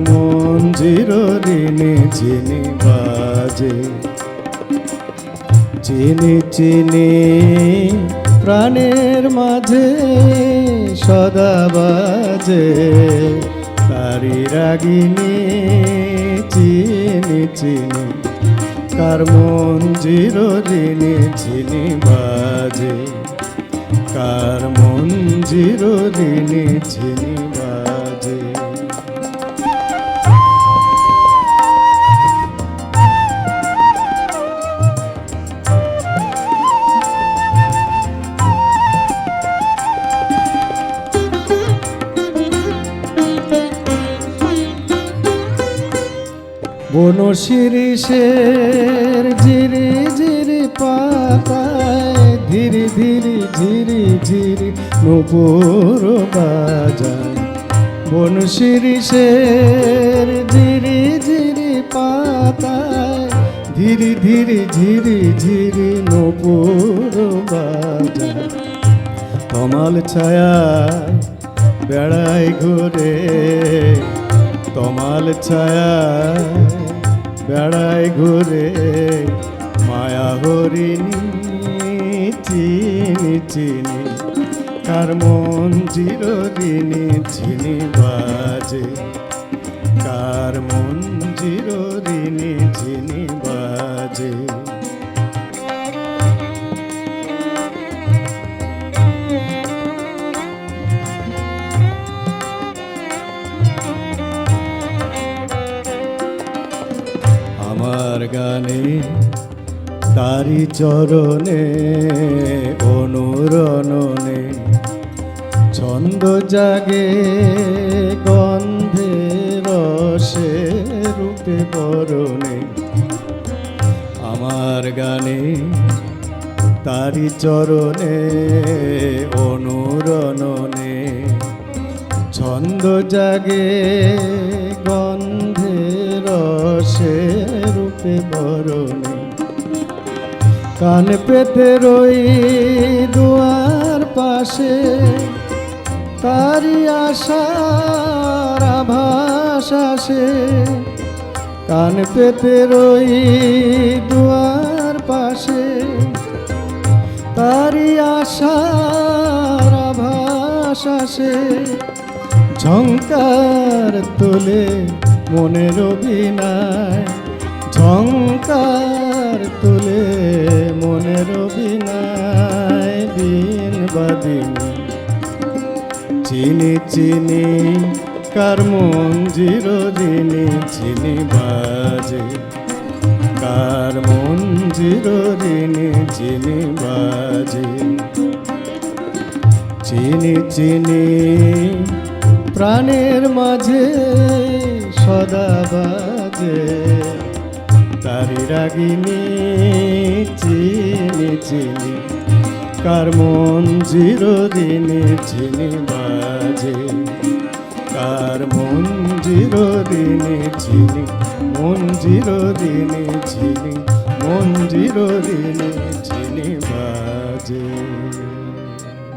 মন চিরদিনে চিনি বাজে, চিনি চিনি প্রাণের মাঝে সদা বাজে, তারি রাগিনী চিনি চিনি কার মন চিরদিনে চিনি বাজে, কার মন চিরদিনে চিনি বাজে। বন শিরিষের ঝিরি ঝিরি পাতায় ধীরে ধীরে ঝিরি ঝিরি নূপুর বাজায়। বন শিরিষের ঝিরি ঝিরি পাতায় ধীরে ধীরে ঝিরি ঝিরি নূপুর বাজায়। তমাল ছায়ায় বেড়ায় ঘুরে, তমাল ছায়ায় বেড়ায় ঘুরে মায়া হরিণী চিনি চিনি কার মন চিরদিনে চিনি বাজে, কার মন চিরদিনে চিনি বাজে। আমার গানে তারি চরণে অনুরণনে ছন্দ জাগে গন্ধে রসে রূপে বরণে। আমার গানে তারি চরণে অনুরণনে ছন্দ জাগে গন্ধে রসে রূপে বরণে। কান পেতে রই দুয়ার পাশে তারি আশার আভাস আসে। কান পেতে রই দুয়ার পাশে তারি আশার আভাস আসে। ঝংকার তোলে মনের অভিনয়, ঝংকার তোলে মনের অভিনয়। বিন বাদিনী চিনি চিনি কার মন চিরদিনে চিনি বাজে, কার মন চিরদিনে চিনি বাজে। চিনি চিনি প্রাণের মাঝে সদা বাজে, তারি রাগিনী চিনি চিনি কার মন চিরদিনে চিনি বাজে, কার মন চিরদিনে চিনি, মন চিরদিনে চিনি, মন চিরদিনে চিনি বাজে।